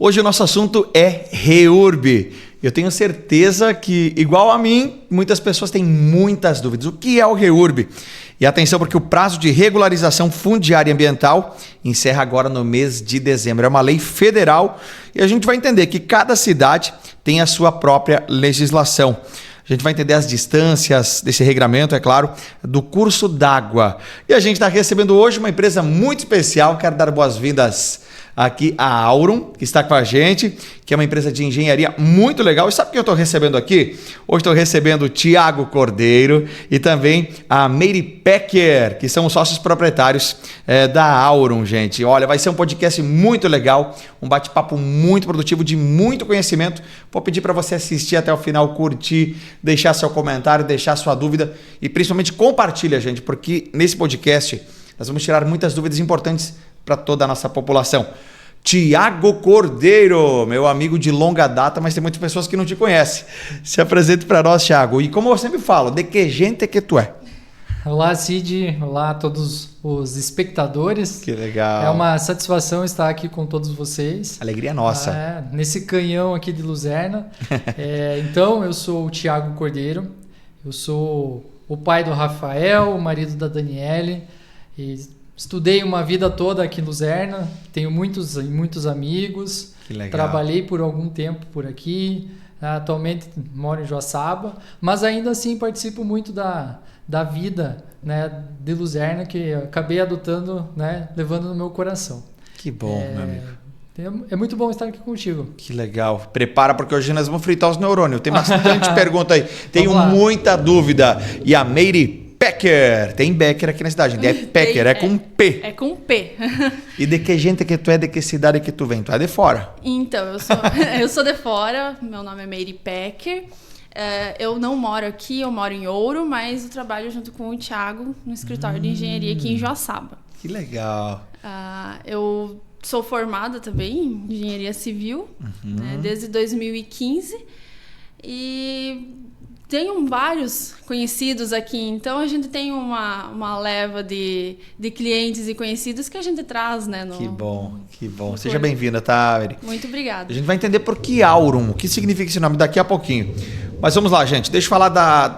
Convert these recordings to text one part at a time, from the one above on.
Hoje o nosso assunto é REURB. Eu tenho certeza que, igual a mim, muitas pessoas têm muitas dúvidas. O que é o REURB? E atenção, porque o prazo de regularização fundiária e ambiental encerra agora no mês de dezembro. É uma lei federal e a gente vai entender que cada cidade tem a sua própria legislação. A gente vai entender as distâncias desse regramento, é claro, do curso d'água. E a gente está recebendo hoje uma empresa muito especial. Quero dar boas-vindas aqui a Aurum, que está com a gente, que é uma empresa de engenharia muito legal. E sabe quem eu estou recebendo aqui? Hoje estou recebendo o Thiago Cordeiro e também a Meire Pecker, que são os sócios proprietários da Aurum, gente. Olha, vai ser um podcast muito legal, um bate-papo muito produtivo, de muito conhecimento. Vou pedir para você assistir até o final, curtir, deixar seu comentário, deixar sua dúvida e principalmente compartilha, gente, porque nesse podcast nós vamos tirar muitas dúvidas importantes para toda a nossa população. Thiago Cordeiro, meu amigo de longa data, mas tem muitas pessoas que não te conhecem. Se apresente para nós, Thiago. E como eu sempre falo, de que gente que tu é? Olá, Cid. Olá a todos os espectadores. Que legal. É uma satisfação estar aqui com todos vocês. Alegria nossa. Nesse canhão aqui de Luzerna. Então, eu sou o Thiago Cordeiro. Eu sou o pai do Rafael, o marido da Daniele. E estudei uma vida toda aqui em Luzerna. Tenho muitos amigos. Que legal. Trabalhei por algum tempo por aqui. Atualmente moro em Joaçaba. Mas ainda assim participo muito da vida, né, de Luzerna, que eu acabei adotando, né, levando no meu coração. Que bom, meu amigo. É muito bom estar aqui contigo. Que legal. Prepara, porque hoje nós vamos fritar os neurônios. Tem bastante pergunta aí. Tenho muita dúvida. E a Meire Pecker. Tem Becker aqui na cidade. É Pecker, é com P. É com P. E de que gente que tu é, de que cidade que tu vem? Tu é de fora? Então, eu sou de fora. Meu nome é Meire Pecker. Eu não moro aqui, eu moro em Ouro, mas eu trabalho junto com o Thiago no escritório de engenharia aqui em Joaçaba. Que legal. Eu sou formada também em engenharia civil, né, desde 2015 e tenho vários conhecidos aqui, então a gente tem uma leva de clientes e conhecidos que a gente traz, né? Que bom, que bom. Seja bem-vinda, tá, Meire? Muito obrigada. A gente vai entender por que Aurum, o que significa esse nome daqui a pouquinho. Mas vamos lá, gente. Deixa eu falar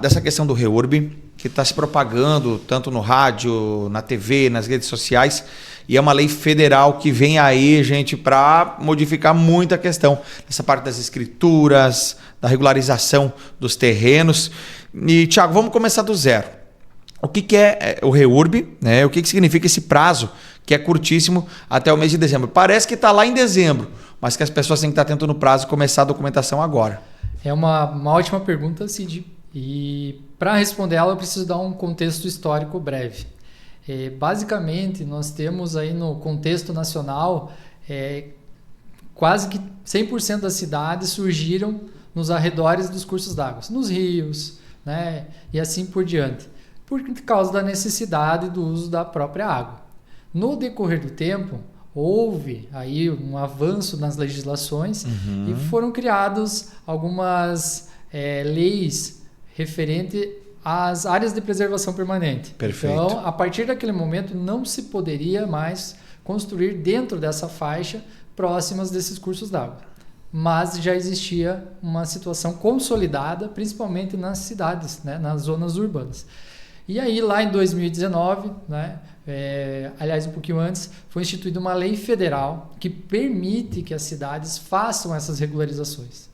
dessa questão do REURB, que está se propagando tanto no rádio, na TV, nas redes sociais. E é uma lei federal que vem aí, gente, para modificar muita questão. Essa parte das escrituras, da regularização dos terrenos. E, Thiago, vamos começar do zero. O que é o REURB, né? O que significa esse prazo, que é curtíssimo, até o mês de dezembro? Parece que está lá em dezembro, mas que as pessoas têm que estar atentas no prazo e começar a documentação agora. É uma ótima pergunta, Cid. E para responder ela, eu preciso dar um contexto histórico breve. Basicamente, nós temos aí no contexto nacional, quase que 100% das cidades surgiram nos arredores dos cursos d'água, nos rios, né, e assim por diante, por causa da necessidade do uso da própria água. No decorrer do tempo, houve aí um avanço nas legislações e foram criadas algumas leis referentes às áreas de preservação permanente. Perfeito. Então, a partir daquele momento, não se poderia mais construir dentro dessa faixa próximas desses cursos d'água. Mas já existia uma situação consolidada, principalmente nas cidades, né, nas zonas urbanas. E aí, lá em 2019, né, aliás, um pouquinho antes, foi instituída uma lei federal que permite que as cidades façam essas regularizações.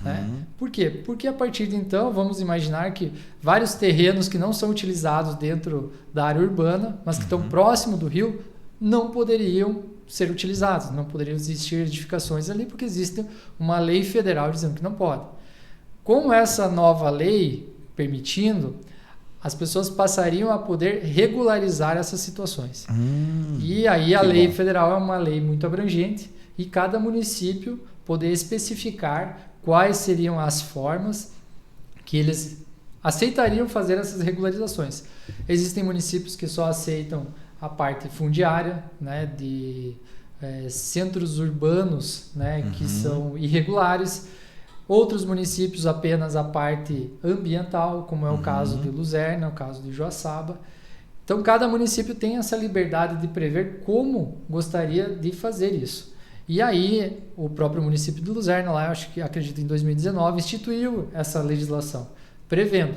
Né? Por quê? Porque a partir de então, vamos imaginar que vários terrenos que não são utilizados dentro da área urbana, mas que estão próximo do rio, não poderiam ser utilizados, não poderiam existir edificações ali, porque existe uma lei federal dizendo que não pode. Com essa nova lei permitindo, as pessoas passariam a poder regularizar essas situações. E aí a lei federal é uma lei muito abrangente e cada município poder especificar quais seriam as formas que eles aceitariam fazer essas regularizações. Existem municípios que só aceitam a parte fundiária, né, de centros urbanos, né, que são irregulares. Outros municípios apenas a parte ambiental, como é o caso de Luzerna, o caso de Joaçaba. Então, cada município tem essa liberdade de prever como gostaria de fazer isso. E aí, o próprio município de Luzerna, lá, acredito em 2019, instituiu essa legislação, prevendo.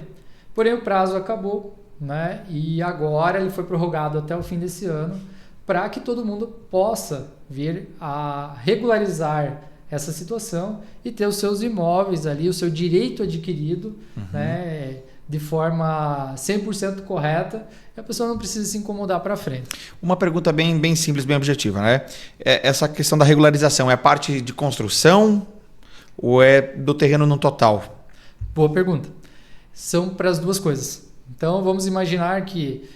Porém, o prazo acabou, né? E agora ele foi prorrogado até o fim desse ano, para que todo mundo possa vir a regularizar essa situação e ter os seus imóveis ali, o seu direito adquirido, né, de forma 100% correta, e a pessoa não precisa se incomodar para frente. Uma pergunta bem simples, bem objetiva, né? Essa questão da regularização é parte de construção ou é do terreno no total? Boa pergunta. São para as duas coisas. Então, vamos imaginar que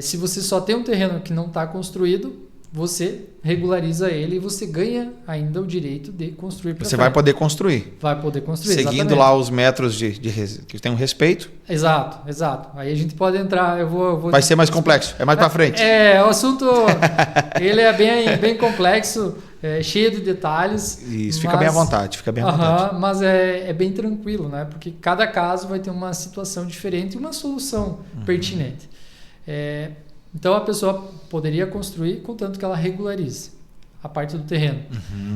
se você só tem um terreno que não está construído, você regulariza ele e você ganha ainda o direito de construir para frente. Você vai poder construir. Vai poder construir, seguindo exatamente. lá os metros que tem um respeito. Exato. Aí a gente pode entrar, eu vou vai ser mais complexo, é mais para frente. O assunto, ele é bem complexo, cheio de detalhes. Isso, fica bem à vontade, Mas é bem tranquilo, né? Porque cada caso vai ter uma situação diferente e uma solução pertinente. Então a pessoa poderia construir contanto que ela regularize a parte do terreno.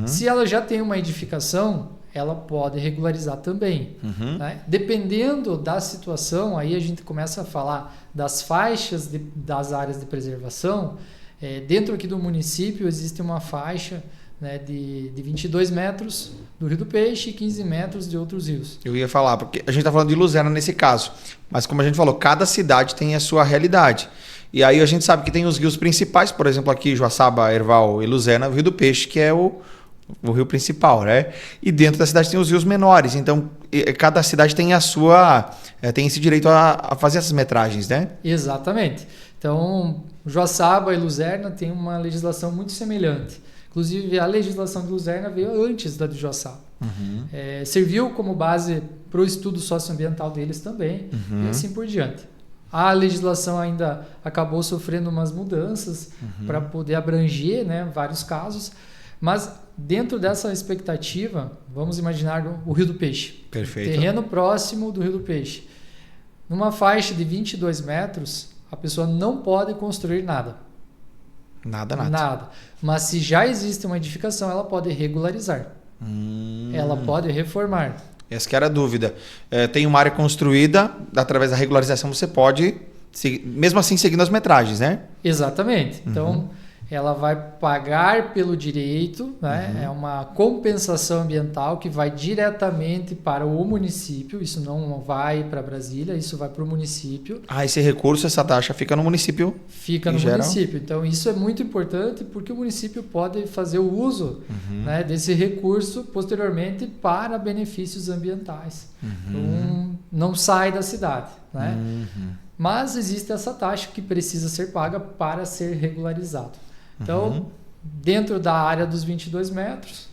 Se ela já tem uma edificação, ela pode regularizar também. Né? Dependendo da situação, aí a gente começa a falar das faixas das áreas de preservação. Dentro aqui do município existe uma faixa, né, de 22 metros do Rio do Peixe e 15 metros de outros rios. Eu ia falar, porque a gente está falando de Luzerna nesse caso, mas como a gente falou, cada cidade tem a sua realidade. E aí a gente sabe que tem os rios principais, por exemplo, aqui Joaçaba, Herval e Luzerna, o Rio do Peixe, que é o rio principal, né? E dentro da cidade tem os rios menores, então cada cidade tem a sua, tem esse direito a fazer essas metragens, né? Exatamente. Então, Joaçaba e Luzerna têm uma legislação muito semelhante. Inclusive, a legislação de Luzerna veio antes da de Joaçaba. Serviu como base para o estudo socioambiental deles também, e assim por diante. A legislação ainda acabou sofrendo umas mudanças para poder abranger, né, vários casos, mas dentro dessa expectativa, vamos imaginar o Rio do Peixe. Perfeito. Terreno próximo do Rio do Peixe. Numa faixa de 22 metros, a pessoa não pode construir nada. Nada. Mas se já existe uma edificação, ela pode regularizar. Ela pode reformar. Essa que era a dúvida. Tem uma área construída, através da regularização você pode, mesmo assim, seguindo as metragens, né? Exatamente. Então, ela vai pagar pelo direito, né? É uma compensação ambiental que vai diretamente para o município, isso não vai para Brasília, isso vai para o município. Esse recurso, essa taxa fica no município? Fica no município. Então, isso é muito importante porque o município pode fazer o uso, né, desse recurso posteriormente para benefícios ambientais. Então, não sai da cidade, né? Mas existe essa taxa que precisa ser paga para ser regularizado. Então, dentro da área dos 22 metros,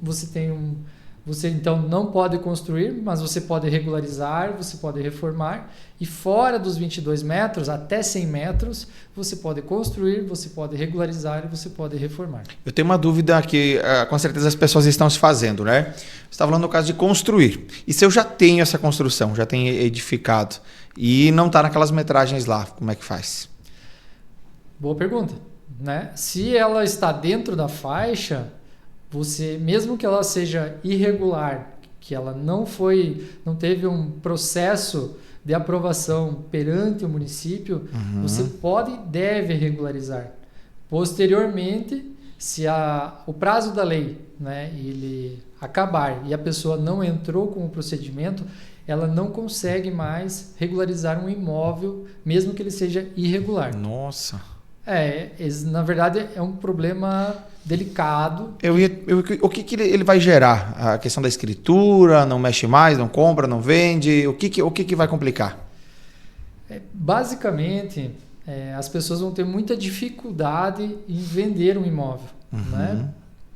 você então não pode construir, mas você pode regularizar, você pode reformar. E fora dos 22 metros, até 100 metros, você pode construir, você pode regularizar e você pode reformar. Eu tenho uma dúvida que com certeza as pessoas estão se fazendo, né? Você está falando no caso de construir. E se eu já tenho essa construção, já tenho edificado, e não está naquelas metragens lá, como é que faz? Boa pergunta. Né? Se ela está dentro da faixa, você, mesmo que ela seja irregular, que ela não teve um processo de aprovação perante o município, você pode e deve regularizar. Posteriormente, se o prazo da lei, né, ele acabar e a pessoa não entrou com o procedimento, ela não consegue mais regularizar um imóvel, mesmo que ele seja irregular. Nossa! Na verdade é um problema delicado. O que ele vai gerar? A questão da escritura, não mexe mais, não compra, não vende? O que vai complicar? Basicamente, as pessoas vão ter muita dificuldade em vender um imóvel. Né?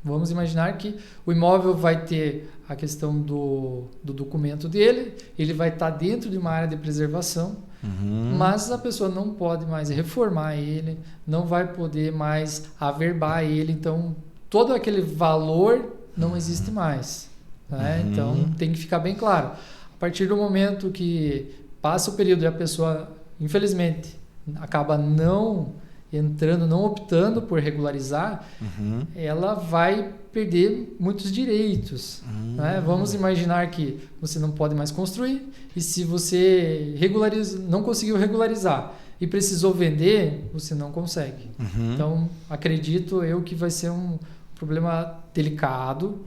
Vamos imaginar que o imóvel vai ter a questão do documento dele, ele vai estar dentro de uma área de preservação, mas a pessoa não pode mais reformar ele, não vai poder mais averbar ele, então todo aquele valor não existe mais. Né? Então tem que ficar bem claro. A partir do momento que passa o período e a pessoa, infelizmente, acaba não entrando, não optando por regularizar, ela vai perder muitos direitos. Né? Vamos imaginar que você não pode mais construir e se você não conseguiu regularizar e precisou vender, você não consegue. Então, acredito eu que vai ser um problema delicado.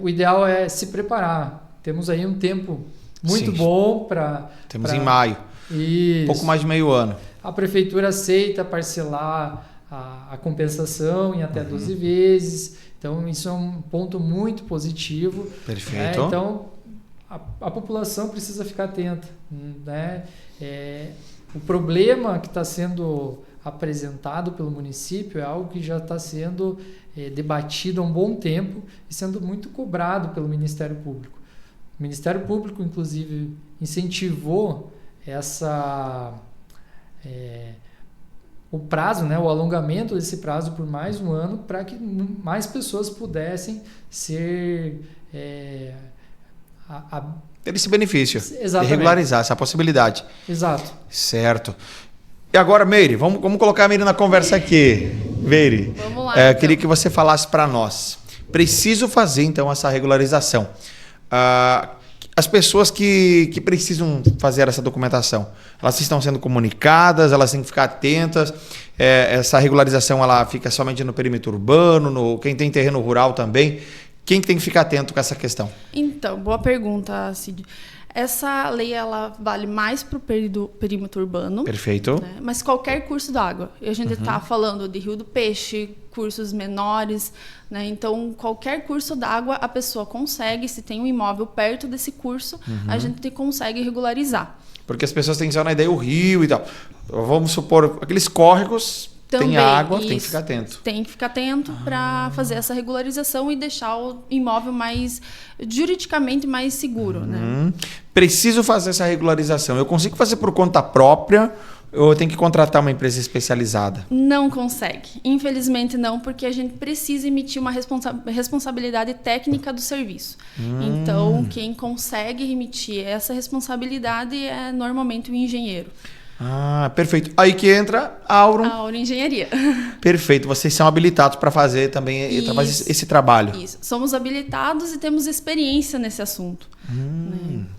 O ideal é se preparar. Temos aí um tempo muito bom para... Temos em maio. Isso. Pouco mais de meio ano. A prefeitura aceita parcelar a compensação em até 12 vezes. Então, isso é um ponto muito positivo. Perfeito. Então, a população precisa ficar atenta. Né? O problema que está sendo apresentado pelo município é algo que já está sendo debatido há um bom tempo e sendo muito cobrado pelo Ministério Público. O Ministério Público, inclusive, incentivou o prazo, né, o alongamento desse prazo por mais um ano para que mais pessoas pudessem ser... ter esse benefício. Exatamente. De regularizar essa possibilidade. Exato. Certo. E agora, Meire, vamos colocar a Meire na conversa aqui. Meire, vamos lá, então. Queria que você falasse para nós. Preciso fazer, então, essa regularização. As pessoas que precisam fazer essa documentação, elas estão sendo comunicadas, elas têm que ficar atentas. Essa regularização ela fica somente no perímetro urbano, quem tem terreno rural também. Quem tem que ficar atento com essa questão? Então, boa pergunta, Cid. Essa lei ela vale mais para o perímetro urbano. Perfeito. Né? Mas qualquer curso d'água. E a gente está falando de Rio do Peixe, cursos menores. Né? Então, qualquer curso d'água, a pessoa consegue, se tem um imóvel perto desse curso, a gente consegue regularizar. Porque as pessoas têm só na ideia o rio e tal. Vamos supor, aqueles córregos... Também, tem água, isso, tem que ficar atento. Tem que ficar atento para fazer essa regularização e deixar o imóvel mais juridicamente mais seguro. Né? Preciso fazer essa regularização. Eu consigo fazer por conta própria ou eu tenho que contratar uma empresa especializada? Não consegue. Infelizmente não, porque a gente precisa emitir uma responsabilidade técnica do serviço. Então, quem consegue emitir essa responsabilidade é normalmente o engenheiro. Perfeito. Aí que entra a Aurum. A Aurum Engenharia. Perfeito. Vocês são habilitados para fazer também esse trabalho. Isso. Somos habilitados e temos experiência nesse assunto.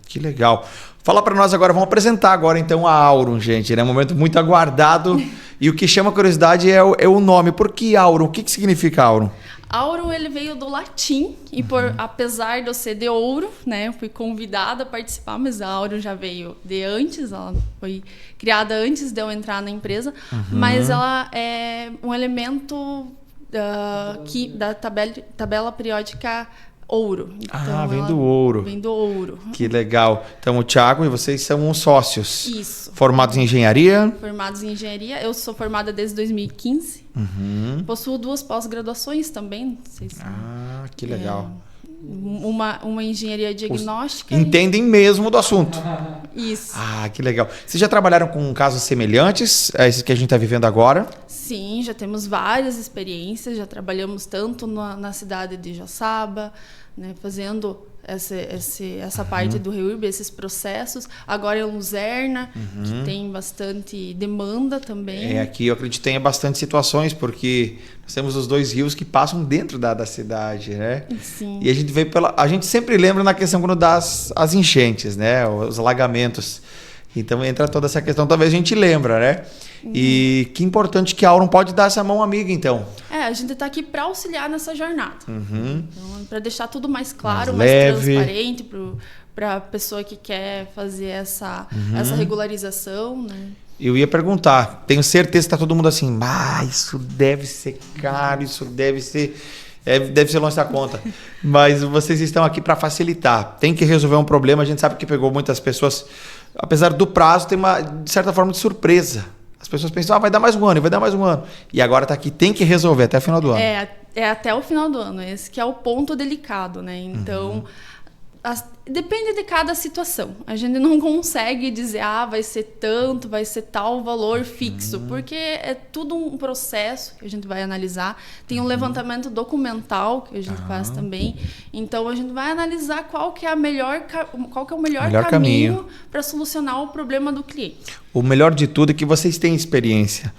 Que legal. Fala para nós agora, vamos apresentar agora então a Aurum, gente. É um momento muito aguardado e o que chama curiosidade é o nome. Por que Aurum? O que significa Aurum? Aurum ele veio do latim e apesar de eu ser de ouro, né, eu fui convidada a participar, mas a Aurum já veio de antes, ela foi criada antes de eu entrar na empresa, mas ela é um elemento da tabela periódica ouro. Então, vem do ouro. Vem do ouro. Que legal. Então o Thiago e vocês são sócios. Isso. Formados em engenharia? Formados em engenharia. Eu sou formada desde 2015. Possuo 2 pós-graduações também. Não sei se que legal. Uma engenharia diagnóstica. Entendem mesmo do assunto. Isso. Que legal. Vocês já trabalharam com casos semelhantes a esses que a gente está vivendo agora? Sim, já temos várias experiências. Já trabalhamos tanto na cidade de Joaçaba, né, fazendo essa parte do REURB, esses processos. Agora em Luzerna, que tem bastante demanda também. Aqui eu acredito que tenha bastante situações, porque nós temos os 2 rios que passam dentro da cidade, né? Sim. E a gente sempre lembra na questão quando dá as enchentes, né? Os alagamentos. Então entra toda essa questão, talvez a gente lembra, né? E que importante que a Aurum pode dar essa mão amiga, então. A gente está aqui para auxiliar nessa jornada. Então, para deixar tudo mais claro, mais transparente para a pessoa que quer fazer essa regularização, né? Eu ia perguntar, tenho certeza que está todo mundo assim, isso deve ser caro, isso deve ser longe da conta. Mas vocês estão aqui para facilitar. Tem que resolver um problema, a gente sabe que pegou muitas pessoas, apesar do prazo, tem uma, de certa forma, de surpresa. As pessoas pensam, vai dar mais um ano, vai dar mais um ano. E agora está aqui, tem que resolver até o final do ano. É até o final do ano. Esse que é o ponto delicado, né? Então, depende de cada situação. A gente não consegue dizer, vai ser tanto, vai ser tal valor fixo, porque é tudo um processo que a gente vai analisar. Tem um levantamento documental que a gente faz também. Então, a gente vai analisar qual que é o melhor caminho para solucionar o problema do cliente. O melhor de tudo é que vocês têm experiência.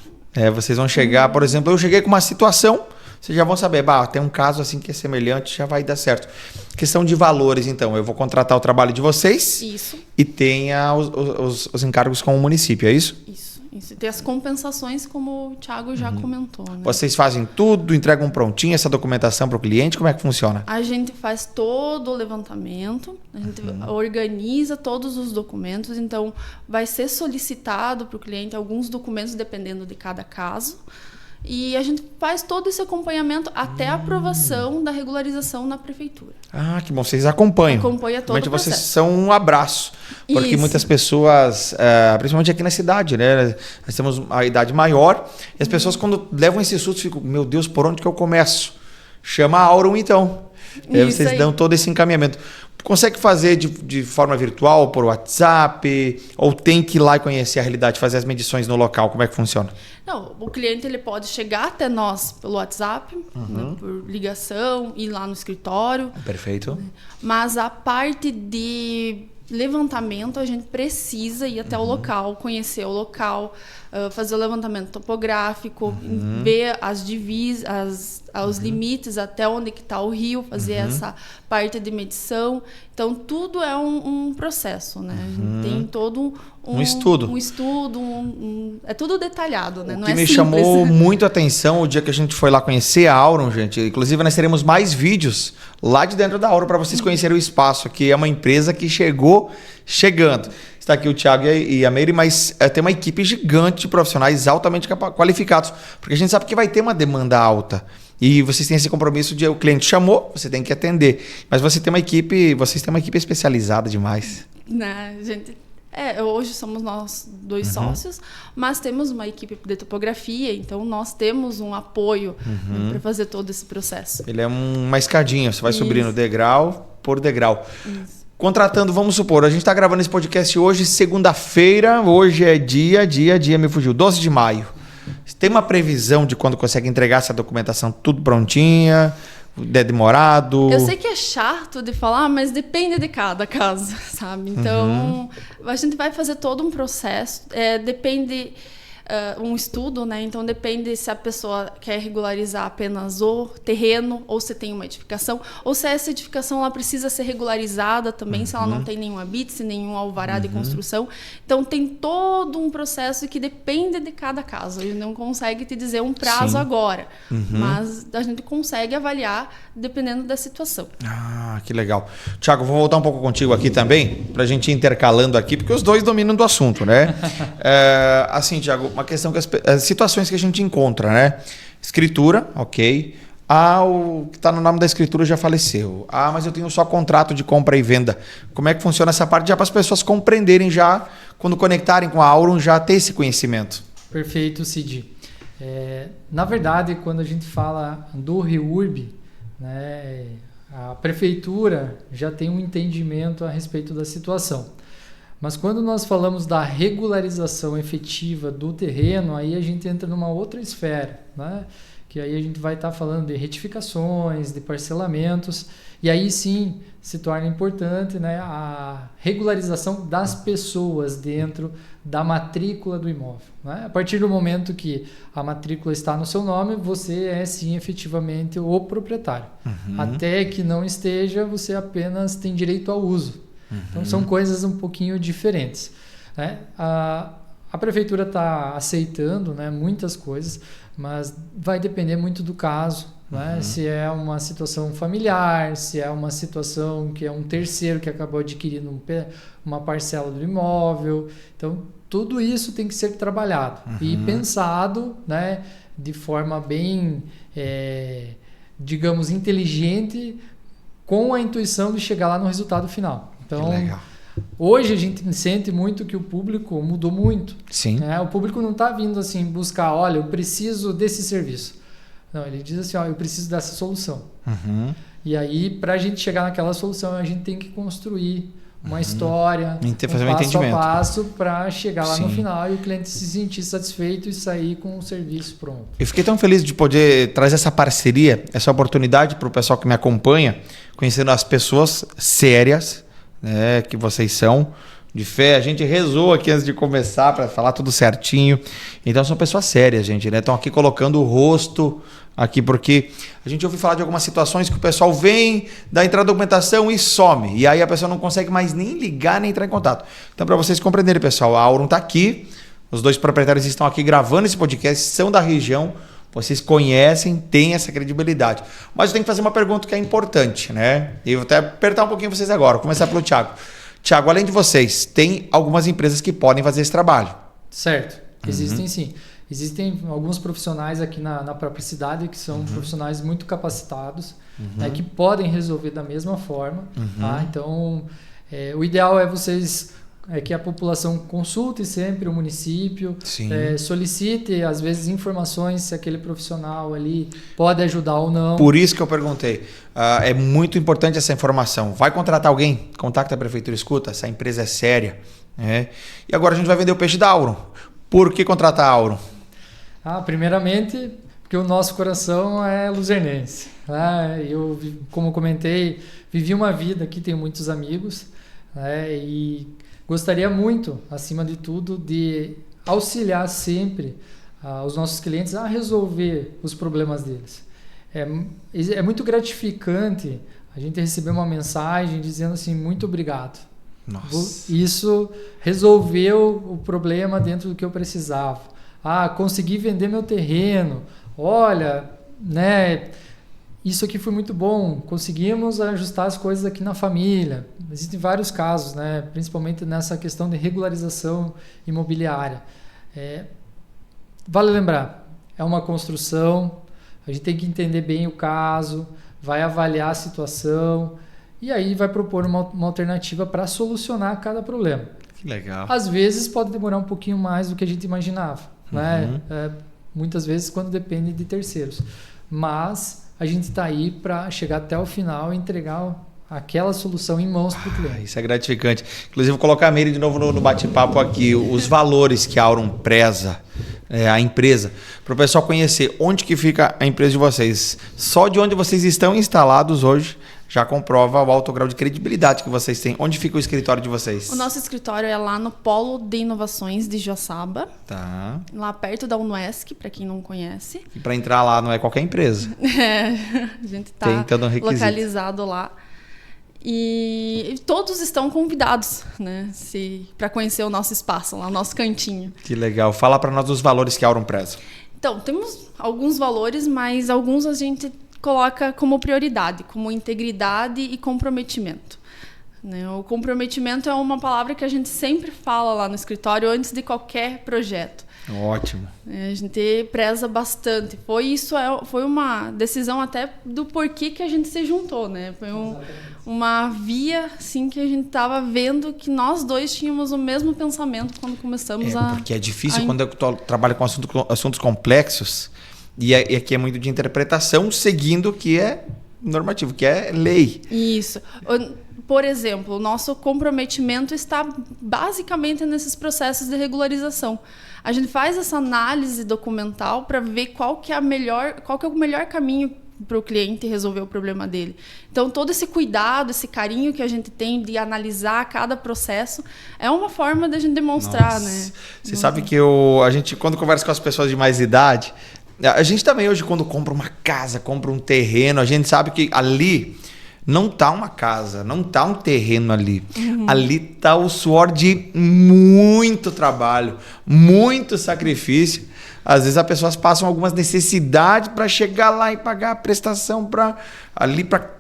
Vocês vão chegar, por exemplo, eu cheguei com uma situação, vocês já vão saber, tem um caso assim que é semelhante, já vai dar certo. Questão de valores, então, eu vou contratar o trabalho de vocês. Isso. E tenha os encargos com o município, é isso? Isso. E tem as compensações, como o Thiago já comentou. Né? Vocês fazem tudo, entregam prontinho essa documentação para o cliente, como é que funciona? A gente faz todo o levantamento, a gente organiza todos os documentos, então vai ser solicitado para o cliente alguns documentos dependendo de cada caso. E a gente faz todo esse acompanhamento até a aprovação da regularização na prefeitura. Ah, que bom. Vocês acompanham. Acompanha todo o processo. Vocês são um abraço. Porque Isso. muitas pessoas, principalmente aqui na cidade, né? Nós temos a idade maior. E as pessoas, quando levam esse susto, ficam, meu Deus, por onde que eu começo? Chama a Aurum, então. E aí vocês dão todo esse encaminhamento. Consegue fazer de forma virtual, por WhatsApp? Ou tem que ir lá e conhecer a realidade, fazer as medições no local? Como é que funciona? Não, o cliente ele pode chegar até nós pelo WhatsApp, né, por ligação, ir lá no escritório. Perfeito. Mas a parte de levantamento, a gente precisa ir até o local, conhecer o local, fazer o levantamento topográfico, ver as divisas, os limites, até onde que está o rio, fazer essa parte de medição. Então, tudo é um processo, né? A gente tem todo um estudo. Um estudo, é tudo detalhado, né? O Não que é me simples. chamou muito a atenção o dia que a gente foi lá conhecer a Aurum, gente. Inclusive, nós teremos mais vídeos lá de dentro da Aurum para vocês conhecerem o espaço, que é uma empresa que chegando. Está aqui o Thiago e a Meire, mas tem uma equipe gigante de profissionais altamente qualificados, porque a gente sabe que vai ter uma demanda alta. E vocês têm esse compromisso de o cliente chamou, você tem que atender. Mas vocês têm uma equipe especializada demais. Né, gente, hoje somos nós dois sócios, mas temos uma equipe de topografia, então nós temos um apoio para fazer todo esse processo. Ele é uma escadinha, você vai subindo degrau por degrau. Isso. Contratando, vamos supor, a gente está gravando esse podcast hoje, segunda-feira, hoje é dia, me fugiu, 12 de maio. Tem uma previsão de quando consegue entregar essa documentação tudo prontinha? É demorado? Eu sei que é chato de falar, mas depende de cada caso, sabe? Então, a gente vai fazer todo um processo, depende... um estudo, né? Então depende se a pessoa quer regularizar apenas o terreno ou se tem uma edificação, ou se essa edificação ela precisa ser regularizada também, se ela não tem nenhum habite, nenhum alvará de construção. Então tem todo um processo que depende de cada caso. A gente não consegue te dizer um prazo agora, mas a gente consegue avaliar dependendo da situação. Ah, que legal. Thiago, vou voltar um pouco contigo aqui também, para a gente ir intercalando aqui, porque os dois dominam do assunto, né? Assim, Thiago, uma questão que as situações que a gente encontra, né? Escritura, ok. O que está no nome da escritura já faleceu. Mas eu tenho só contrato de compra e venda. Como é que funciona essa parte? Já para as pessoas compreenderem já, quando conectarem com a Aurum, já ter esse conhecimento. Perfeito, Cid. Na verdade, quando a gente fala do REURB, né, a prefeitura já tem um entendimento a respeito da situação. Mas quando nós falamos da regularização efetiva do terreno, aí a gente entra numa outra esfera, né? Que aí a gente vai estar falando de retificações, de parcelamentos, e aí sim se torna importante, né, a regularização das pessoas dentro da matrícula do imóvel, né? A partir do momento que a matrícula está no seu nome, você é sim efetivamente o proprietário. Até que não esteja, você apenas tem direito ao uso. Então são coisas um pouquinho diferentes, né? A prefeitura está aceitando, né, muitas coisas, mas vai depender muito do caso, né? Se é uma situação familiar, se é uma situação que é um terceiro que acabou adquirindo uma parcela do imóvel. Então tudo isso tem que ser trabalhado e pensado, né, de forma bem, digamos, inteligente, com a intuição de chegar lá no resultado final. Então, hoje a gente sente muito que o público mudou muito. Sim. Né? O público não está vindo assim buscar, olha, eu preciso desse serviço. Não, ele diz assim, eu preciso dessa solução. E aí, para a gente chegar naquela solução, a gente tem que construir uma história, passo a passo, para chegar lá no final e o cliente se sentir satisfeito e sair com o serviço pronto. Eu fiquei tão feliz de poder trazer essa parceria, essa oportunidade para o pessoal que me acompanha, conhecendo as pessoas sérias, né, que vocês são, de fé. A gente rezou aqui antes de começar para falar tudo certinho. Então são pessoas sérias, gente, né? Estão aqui colocando o rosto aqui, porque a gente ouve falar de algumas situações que o pessoal vem, dá entrada da documentação e some. E aí a pessoa não consegue mais nem ligar, nem entrar em contato. Então, para vocês compreenderem, pessoal, a Aurum está aqui. Os 2 proprietários estão aqui gravando esse podcast, são da região. Vocês conhecem, têm essa credibilidade. Mas eu tenho que fazer uma pergunta que é importante, né? E eu vou até apertar um pouquinho vocês agora. Vou começar pelo Thiago. Thiago, além de vocês, tem algumas empresas que podem fazer esse trabalho. Certo. Existem sim. Existem alguns profissionais aqui na própria cidade que são profissionais muito capacitados, né, que podem resolver da mesma forma. Tá? Então, o ideal é que a população consulte sempre o município, solicite, às vezes, informações se aquele profissional ali pode ajudar ou não. Por isso que eu perguntei. É muito importante essa informação. Vai contratar alguém? Contacta a prefeitura, escuta, essa empresa é séria. Né? E agora a gente vai vender o peixe da Aurum. Por que contratar a Aurum? Primeiramente, porque o nosso coração é luzernense. Né? Eu, como comentei, vivi uma vida aqui, tenho muitos amigos, né? E gostaria muito, acima de tudo, de auxiliar sempre os nossos clientes a resolver os problemas deles. É muito gratificante a gente receber uma mensagem dizendo assim, muito obrigado. Nossa. Isso resolveu o problema dentro do que eu precisava. Consegui vender meu terreno. Olha, né? Isso aqui foi muito bom. Conseguimos ajustar as coisas aqui na família. Existem vários casos, né? Principalmente nessa questão de regularização imobiliária. Vale lembrar, é uma construção. A gente tem que entender bem o caso, vai avaliar a situação e aí vai propor uma alternativa para solucionar cada problema. Que legal. Às vezes pode demorar um pouquinho mais do que a gente imaginava. Né? Muitas vezes quando depende de terceiros, mas a gente está aí para chegar até o final e entregar aquela solução em mãos para o cliente. Isso é gratificante. Inclusive vou colocar a Meire de novo no bate-papo aqui, os valores que a Aurum preza, a empresa, para o pessoal conhecer onde que fica a empresa de vocês. Só de onde vocês estão instalados hoje já comprova o alto grau de credibilidade que vocês têm. Onde fica o escritório de vocês? O nosso escritório é lá no Polo de Inovações de Joaçaba. Tá. Lá perto da Unuesc, para quem não conhece. E para entrar lá não é qualquer empresa. A gente está localizado lá. E todos estão convidados, né, para conhecer o nosso espaço, lá, o nosso cantinho. Que legal. Fala para nós os valores que a Aurum preza. Então, temos alguns valores, mas alguns a gente coloca como prioridade, como integridade e comprometimento. Né? O comprometimento é uma palavra que a gente sempre fala lá no escritório antes de qualquer projeto. Ótimo. A gente preza bastante. Foi uma decisão até do porquê que a gente se juntou, né? Foi uma via assim, que a gente estava vendo que nós dois tínhamos o mesmo pensamento quando começamos porque é difícil quando eu trabalho com assuntos complexos. E aqui é muito de interpretação, seguindo o que é normativo, que é lei. Isso. Por exemplo, o nosso comprometimento está basicamente nesses processos de regularização. A gente faz essa análise documental para ver qual que é o melhor caminho para o cliente resolver o problema dele. Então, todo esse cuidado, esse carinho que a gente tem de analisar cada processo é uma forma de a gente demonstrar, né? Você sabe que a gente, quando conversa com as pessoas de mais idade, a gente também hoje, quando compra uma casa, compra um terreno, a gente sabe que ali não tá uma casa, não tá um terreno ali. Ali tá o suor de muito trabalho, muito sacrifício. Às vezes as pessoas passam algumas necessidades para chegar lá e pagar a prestação para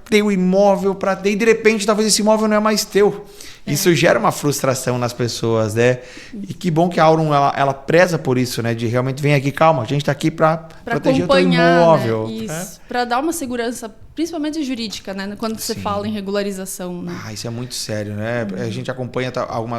ter o imóvel, e de repente talvez esse imóvel não é mais teu. Isso gera uma frustração nas pessoas, né? E que bom que a Aurum ela preza por isso, né? De realmente vem aqui, calma, a gente está aqui para proteger o teu imóvel. Né? Isso, para dar uma segurança, principalmente jurídica, né? Quando você fala em regularização. Né? Isso é muito sério, né? A gente acompanha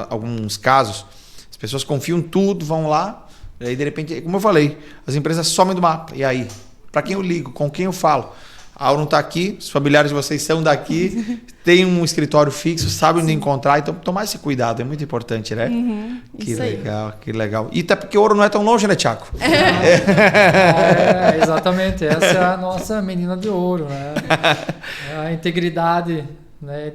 alguns casos, as pessoas confiam tudo, vão lá, e aí de repente, como eu falei, as empresas somem do mapa. E aí? Para quem eu ligo? Com quem eu falo? A Aurum está aqui, os familiares de vocês são daqui, tem um escritório fixo, sabem onde encontrar, então tomar esse cuidado é muito importante, né? Que legal, que legal. E até porque o ouro não é tão longe, né, Thiago? Exatamente, essa é a nossa menina de ouro, né? A integridade, né,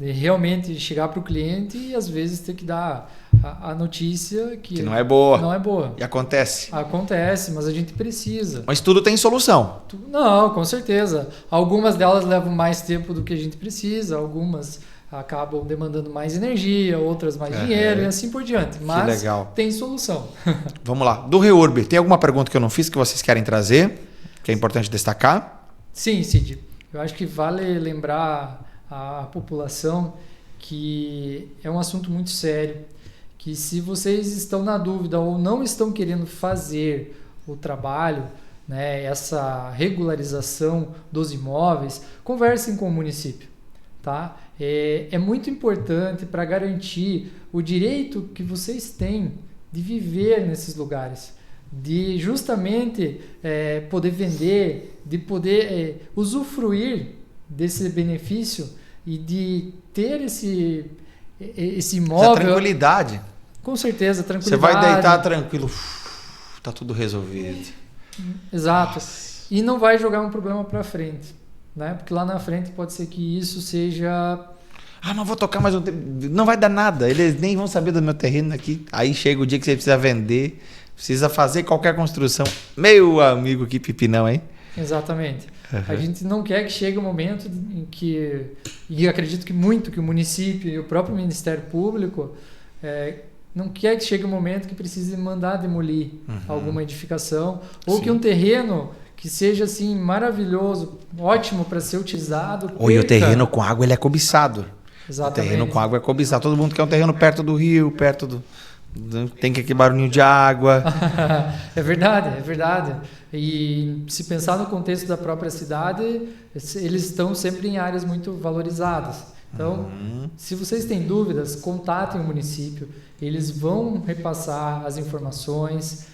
realmente chegar para o cliente e às vezes ter que dar a notícia que não é boa. Não é boa. E acontece. Acontece, mas a gente precisa. Mas tudo tem solução. Não, com certeza. Algumas delas levam mais tempo do que a gente precisa, algumas acabam demandando mais energia, outras mais dinheiro e assim por diante. Mas legal. Tem solução. Vamos lá. Do Reurb, tem alguma pergunta que eu não fiz que vocês querem trazer, que é importante destacar? Sim, Cid. Eu acho que vale lembrar a população que é um assunto muito sério, que se vocês estão na dúvida ou não estão querendo fazer o trabalho, né, essa regularização dos imóveis, conversem com o município. Tá? É muito importante para garantir o direito que vocês têm de viver nesses lugares, de justamente poder vender, de poder usufruir desse benefício e de ter esse imóvel. Essa tranquilidade. Com certeza, tranquilidade. Você vai deitar tranquilo, tá tudo resolvido. Exato. Nossa. E não vai jogar um problema para frente, né? Porque lá na frente pode ser que isso seja... não vou tocar mais um tempo. Não vai dar nada, eles nem vão saber do meu terreno aqui. Aí chega o dia que você precisa vender, precisa fazer qualquer construção. Meu amigo, que pipinão, hein? Exatamente. A gente não quer que chegue um momento em que, e acredito que muito que o município e o próprio Ministério Público não quer que chegue um momento que precise mandar demolir alguma edificação ou que um terreno que seja assim maravilhoso, ótimo para ser utilizado. E o terreno com água ele é cobiçado. Exatamente. O terreno com água é cobiçado. Todo mundo quer um terreno perto do rio, perto do... Tem que aquele barulhinho de água. É verdade. E se pensar no contexto da própria cidade, eles estão sempre em áreas muito valorizadas. Então, se vocês têm dúvidas, contatem o município. Eles vão repassar as informações.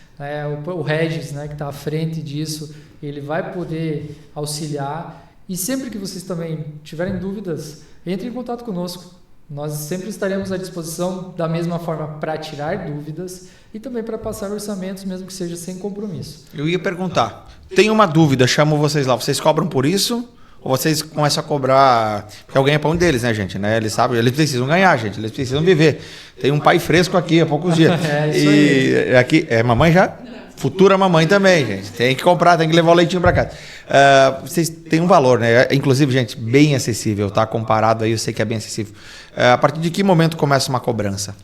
O Regis, que está à frente disso, ele vai poder auxiliar. E sempre que vocês também tiverem dúvidas, entrem em contato conosco. Nós sempre estaremos à disposição da mesma forma para tirar dúvidas e também para passar orçamentos, mesmo que seja sem compromisso. Eu ia perguntar, tenho uma dúvida, chamo vocês lá, vocês cobram por isso? Ou vocês começam a cobrar, porque alguém é pão deles, né, gente? Né? Eles sabem, eles precisam ganhar, gente, eles precisam viver. Tem um pai fresco aqui há poucos dias. Isso aí. Aqui, é mamãe já? Futura mamãe também, gente. Tem que comprar, tem que levar o leitinho para casa. Vocês têm um valor, né? Inclusive, gente, bem acessível, tá? Comparado aí, eu sei que é bem acessível. A partir de que momento começa uma cobrança?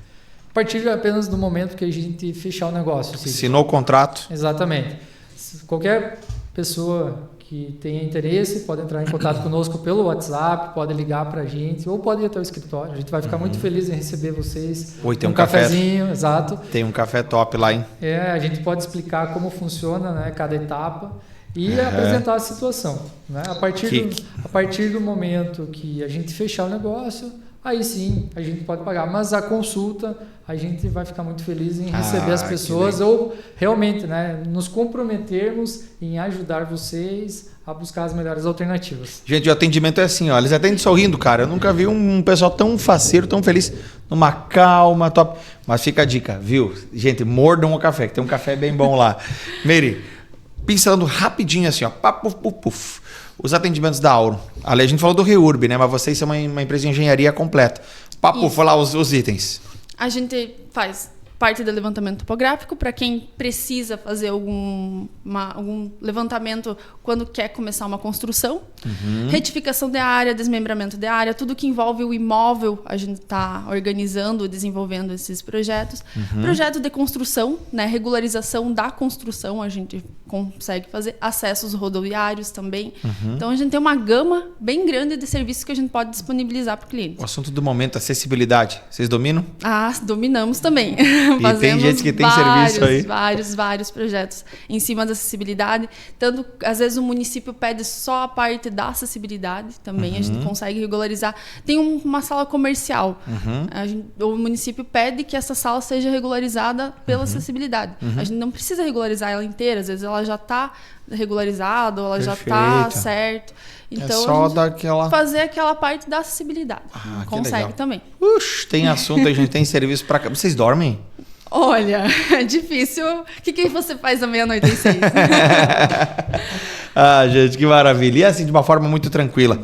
A partir apenas do momento que a gente fechar o negócio. Assinou o contrato? Exatamente. Qualquer pessoa que tenha interesse pode entrar em contato conosco pelo WhatsApp, pode ligar para a gente ou pode ir até o escritório. A gente vai ficar muito feliz em receber vocês. Tem um cafezinho, exato. Tem um café top lá, hein? A gente pode explicar como funciona, né, cada etapa e apresentar a situação. Né? A partir do momento que a gente fechar o negócio, aí sim a gente pode pagar. Mas a consulta, a gente vai ficar muito feliz em receber as pessoas ou realmente, né, nos comprometermos em ajudar vocês a buscar as melhores alternativas. Gente, o atendimento é assim, ó, eles atendem sorrindo, cara. Eu nunca vi um pessoal tão faceiro, tão feliz, numa calma, top. Mas fica a dica, viu? Gente, mordam o café, que tem um café bem bom lá. Meire, pincelando rapidinho assim, ó, puf. Os atendimentos da Auro. Ali a gente falou do Reurb, né? Mas vocês são uma empresa de engenharia completa. Falar os itens. A gente faz parte do levantamento topográfico para quem precisa fazer algum levantamento quando quer começar uma construção. Retificação de área, desmembramento de área, tudo que envolve o imóvel, a gente está organizando, desenvolvendo esses projetos. Projeto de construção, né, regularização da construção, a gente consegue fazer. Acessos rodoviários também. Então, a gente tem uma gama bem grande de serviços que a gente pode disponibilizar para o cliente. O assunto do momento, acessibilidade. Vocês dominam? Dominamos também. E tem gente que tem serviço aí. Vários projetos em cima da acessibilidade. Tanto, às vezes, o município pede só a parte da acessibilidade também. A gente consegue regularizar. Tem uma sala comercial. O município pede que essa sala seja regularizada pela acessibilidade. A gente não precisa regularizar ela inteira. Às vezes, ela já está regularizada ou ela já está certo. Então, só daquela... fazer aquela parte da acessibilidade. Consegue também. Tem assunto, a gente tem serviço para... Vocês dormem? Olha, é difícil. O que você faz à 6h96? Ah, gente, que maravilha. E assim, de uma forma muito tranquila.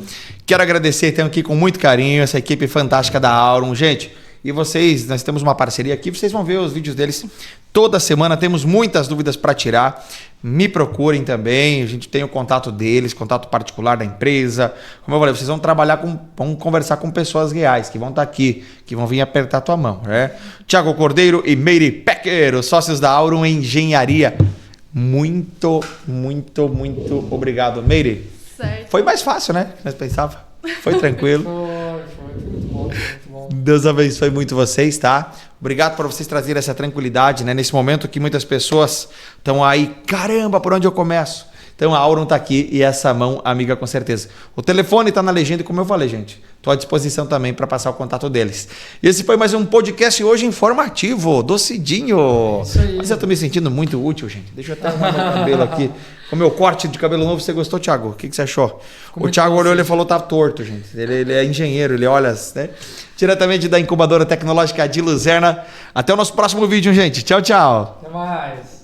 Quero agradecer, tenho aqui com muito carinho essa equipe fantástica da Aurum. Gente, e vocês, nós temos uma parceria aqui, vocês vão ver os vídeos deles toda semana, temos muitas dúvidas para tirar. Me procurem também, a gente tem o contato deles, contato particular da empresa. Como eu falei, vocês vão conversar com pessoas reais, que vão estar aqui, que vão vir apertar a tua mão, né? Tiago Cordeiro e Meire Pecker, os sócios da Aurum Engenharia. Muito obrigado, Meire. Certo. Foi mais fácil, né? Que nós pensava. Foi tranquilo. Foi muito bom, muito bom. Deus abençoe muito vocês, tá? Obrigado por vocês trazerem essa tranquilidade, né? Nesse momento que muitas pessoas estão aí, caramba, por onde eu começo? Então a Aurum tá aqui e essa mão amiga com certeza. O telefone tá na legenda, como eu falei, gente. Tô à disposição também para passar o contato deles. E esse foi mais um podcast hoje informativo, do Cidinho. Isso aí. Mas eu tô me sentindo muito útil, gente. Deixa eu até arrumar meu cabelo aqui. Com o meu corte de cabelo novo, você gostou, Thiago? O que você achou? Ficou O Thiago muito olhou e falou tá torto, gente. Ele é engenheiro, ele olha, né? Diretamente da incubadora tecnológica de Luzerna. Até o nosso próximo vídeo, gente. Tchau, tchau. Até mais.